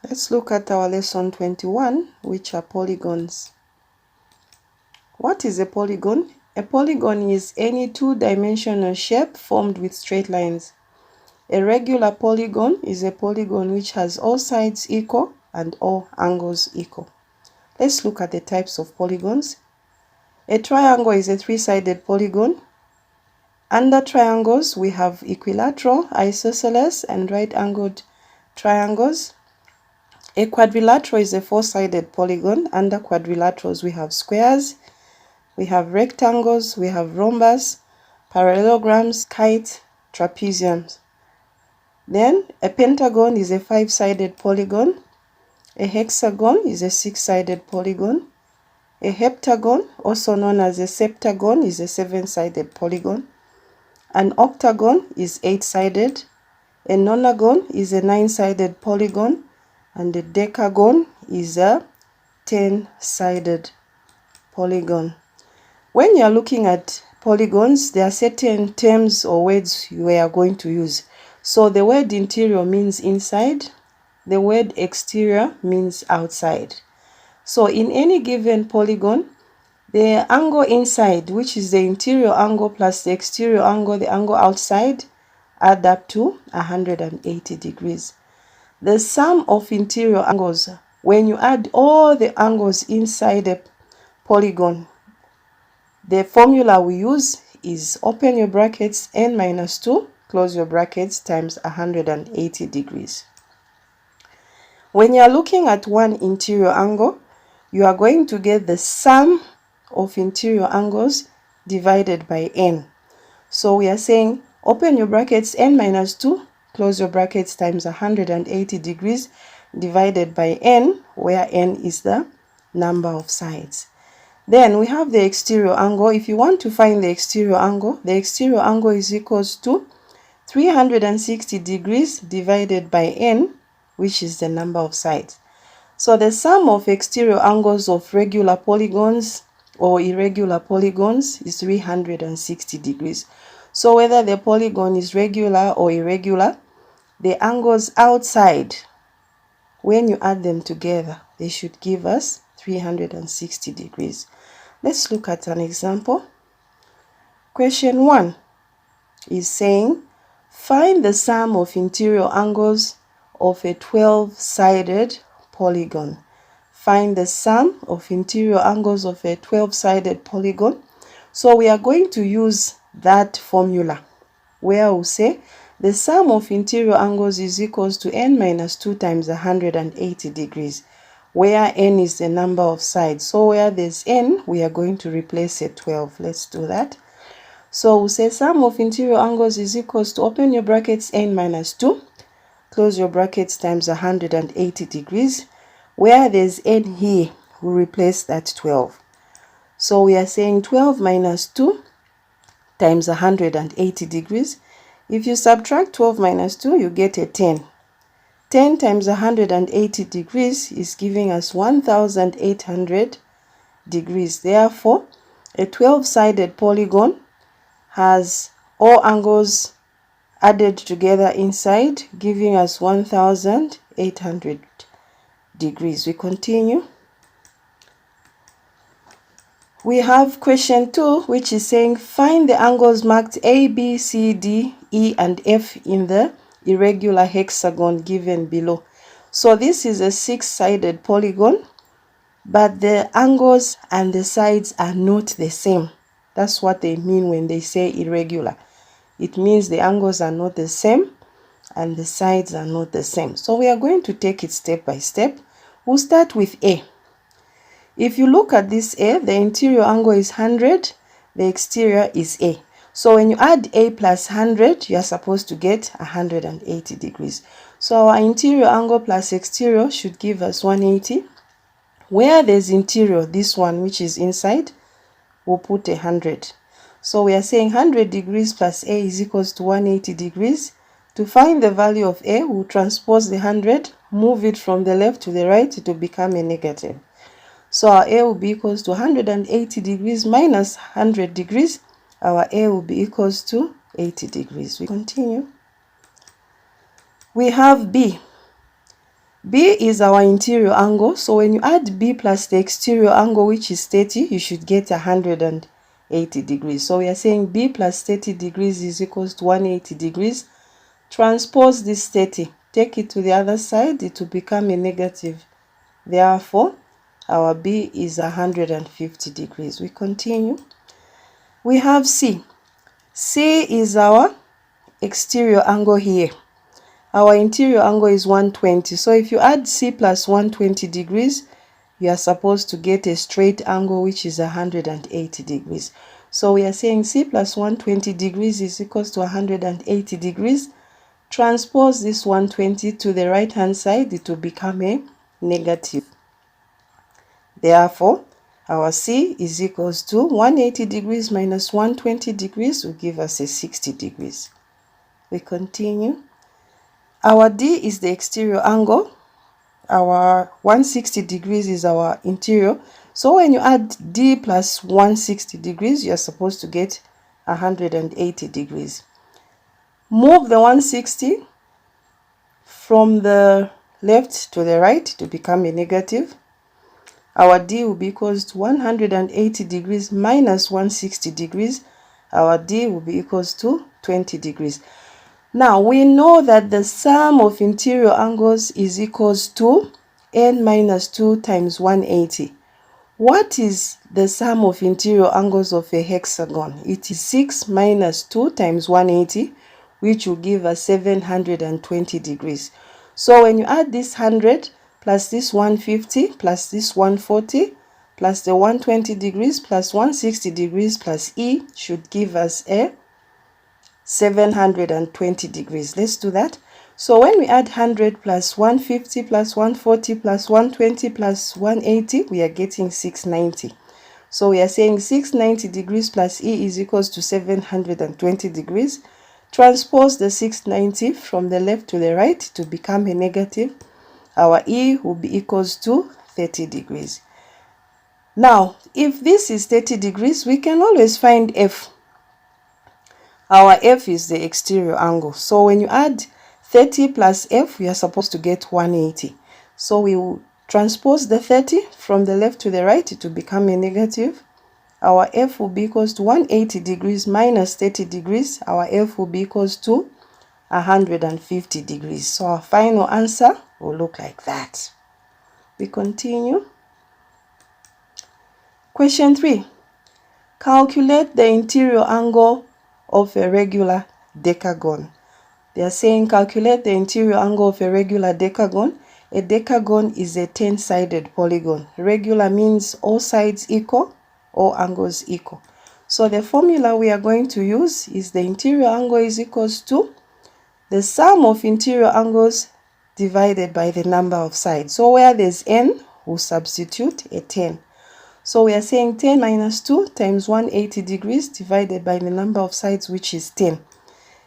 Let's look at our lesson 21, which are polygons. What is a polygon? A polygon is any two-dimensional shape formed with straight lines. A regular polygon is a polygon which has all sides equal and all angles equal. Let's look at the types of polygons. A triangle is a three-sided polygon. Under triangles, we have equilateral, isosceles, and right-angled triangles. A quadrilateral is a four-sided polygon. Under quadrilaterals, we have squares, we have rectangles, we have rhombus, parallelograms, kite, trapeziums. Then a pentagon is a five-sided polygon. A hexagon is a six-sided polygon. A heptagon, also known as a septagon, is a seven-sided polygon. An octagon is eight-sided. A nonagon is a nine-sided polygon. And a decagon is a 10-sided polygon. When you are looking at polygons, there are certain terms or words we are going to use. So the word interior means inside. The word exterior means outside. So in any given polygon, the angle inside, which is the interior angle plus the exterior angle, the angle outside, add up to 180 degrees. The sum of interior angles, when you add all the angles inside a polygon, the formula we use is open your brackets n minus 2, close your brackets, times 180 degrees. When you are looking at one interior angle, you are going to get the sum of interior angles divided by n. So we are saying open your brackets n minus 2, close your brackets, times 180 degrees divided by n, where n is the number of sides. Then we have the exterior angle. If you want to find the exterior angle is equals to 360 degrees divided by n, which is the number of sides. So the sum of exterior angles of regular polygons or irregular polygons is 360 degrees. So whether the polygon is regular or irregular, the angles outside, when you add them together, they should give us 360 degrees. Let's look at an example. Question 1 is saying, find the sum of interior angles of a 12-sided polygon. Find the sum of interior angles of a 12-sided polygon. So we are going to use that formula where we say the sum of interior angles is equals to n minus 2 times 180 degrees, where n is the number of sides. So where there's n, we are going to replace a 12. Let's do that. So we say sum of interior angles is equals to open your brackets n minus 2, close your brackets, times 180 degrees. Where there's n here, we replace that 12. So we are saying 12 minus 2 times 180 degrees. If you subtract 12 minus 2, you get a 10. 10 times 180 degrees is giving us 1,800 degrees. Therefore, a 12-sided polygon has all angles added together inside, giving us 1,800 degrees. We continue. We have question 2, which is saying find the angles marked A, B, C, D, E, and F in the irregular hexagon given below. So this is a 6-sided polygon, but the angles and the sides are not the same. That's what they mean when they say irregular. It means the angles are not the same and the sides are not the same. So we are going to take it step by step. We'll start with A. If you look at this A, the interior angle is 100, the exterior is A. So when you add A plus 100, you are supposed to get 180 degrees. So our interior angle plus exterior should give us 180. Where there's interior, this one which is inside, we'll put 100. So we are saying 100 degrees plus A is equals to 180 degrees. To find the value of A, we'll transpose the 100, move it from the left to the right, it will become a negative. So our A will be equals to 180 degrees minus 100 degrees. Our A will be equals to 80 degrees. We continue. We have B. B is our interior angle. So when you add B plus the exterior angle, which is 30, you should get 180 degrees. So we are saying B plus 30 degrees is equals to 180 degrees. Transpose this 30. Take it to the other side. It will become a negative. Therefore, our B is 150 degrees. We continue. We have C. C is our exterior angle here. Our interior angle is 120. So if you add C plus 120 degrees, you are supposed to get a straight angle, which is 180 degrees. So we are saying C plus 120 degrees is equals to 180 degrees. Transpose this 120 to the right hand side, it will become a negative. Therefore, our C is equals to 180 degrees minus 120 degrees will give us a 60 degrees. We continue. Our D is the exterior angle. Our 160 degrees is our interior. So when you add D plus 160 degrees, you're supposed to get 180 degrees. Move the 160 from the left to the right to become a negative. Our D will be equals to 180 degrees minus 160 degrees. Our D will be equals to 20 degrees. Now we know that the sum of interior angles is equals to n minus 2 times 180. What is the sum of interior angles of a hexagon? It is 6 minus 2 times 180, which will give us 720 degrees. So when you add this 100 plus this 150 plus this 140 plus the 120 degrees plus 160 degrees plus E should give us a 720 degrees. Let's do that. So when we add 100 plus 150 plus 140 plus 120 plus 180, we are getting 690. So we are saying 690 degrees plus E is equals to 720 degrees. Transpose the 690 from the left to the right to become a negative. Our E will be equals to 30 degrees. Now, if this is 30 degrees, we can always find F. Our F is the exterior angle. So when you add 30 plus F, we are supposed to get 180. So we will transpose the 30 from the left to the right to become a negative. Our F will be equals to 180 degrees minus 30 degrees. Our F will be equals to 150 degrees. So our final answer will look like that. We continue. Question 3. Calculate the interior angle of a regular decagon. They are saying calculate the interior angle of a regular decagon. A decagon is a 10-sided polygon. Regular means all sides equal, all angles equal. So the formula we are going to use is the interior angle is equals to the sum of interior angles divided by the number of sides. So where there's n, we'll substitute a 10. So we are saying 10 minus 2 times 180 degrees divided by the number of sides, which is 10.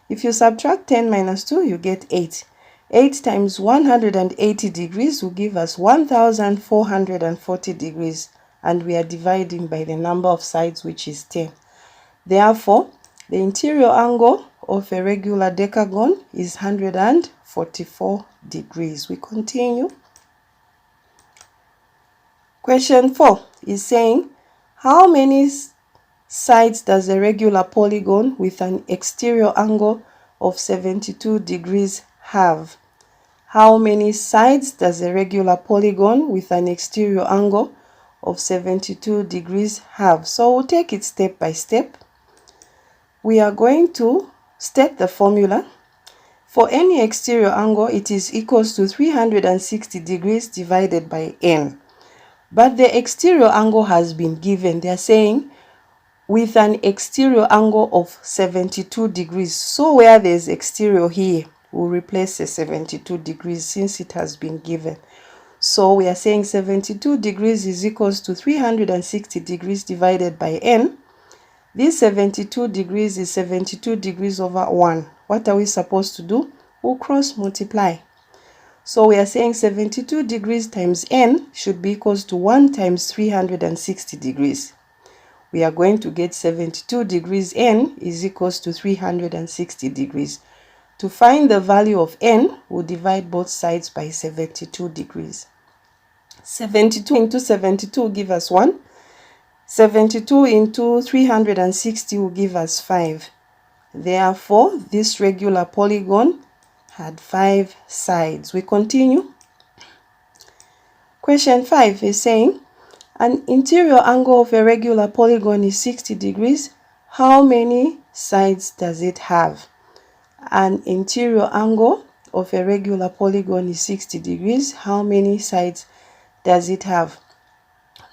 If you subtract 10 minus 2, you get 8. 8 times 180 degrees will give us 1440 degrees. And we are dividing by the number of sides, which is 10. Therefore, the interior angle of a regular decagon is 144 degrees. We continue. Question 4 is saying, how many sides does a regular polygon with an exterior angle of 72 degrees have? How many sides does a regular polygon with an exterior angle of 72 degrees have? So we'll take it step by step. We are going to state the formula. For any exterior angle, it is equals to 360 degrees divided by n. But the exterior angle has been given. They are saying with an exterior angle of 72 degrees. So where there's exterior here, we'll replace the 72 degrees since it has been given. So we are saying 72 degrees is equals to 360 degrees divided by n. This 72 degrees is 72 degrees over 1. What are we supposed to do? We'll cross multiply. So we are saying 72 degrees times n should be equals to 1 times 360 degrees. We are going to get 72 degrees n is equals to 360 degrees. To find the value of n, we'll divide both sides by 72 degrees. 72 into 72 will give us 1. 72 into 360 will give us 5. Therefore, this regular polygon had 5 sides. We continue. Question 5 is saying, an interior angle of a regular polygon is 60 degrees. How many sides does it have? An interior angle of a regular polygon is 60 degrees. How many sides does it have?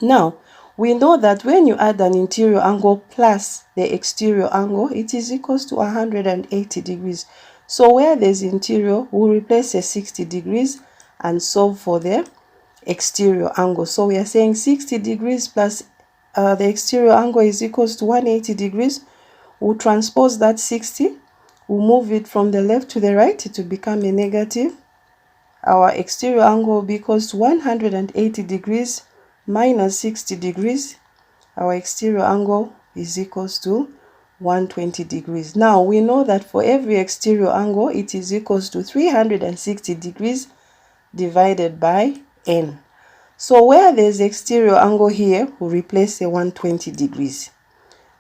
Now, we know that when you add an interior angle plus the exterior angle, it is equals to 180 degrees. So where there's interior, we'll replace the 60 degrees and solve for the exterior angle. So we are saying 60 degrees plus the exterior angle is equals to 180 degrees. We'll transpose that 60. We'll move it from the left to the right. It will become a negative. Our exterior angle will be equals to 180 degrees minus 60 degrees. Our exterior angle is equals to 120 degrees. Now we know that for every exterior angle, it is equals to 360 degrees divided by n. So where there's exterior angle here, we'll replace the 120 degrees.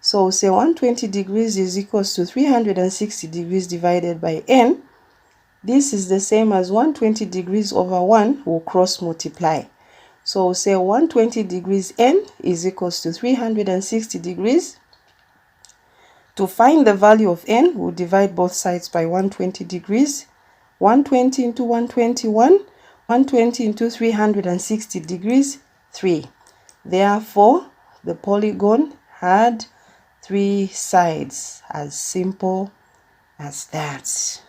So we'll say 120 degrees is equals to 360 degrees divided by n. This is the same as 120 degrees over 1 will cross multiply. So we'll say 120 degrees n is equals to 360 degrees. To find the value of n, we'll divide both sides by 120 degrees. 120 into 121, 120 into 360 degrees, 3. Therefore, the polygon had 3 sides. As simple as that.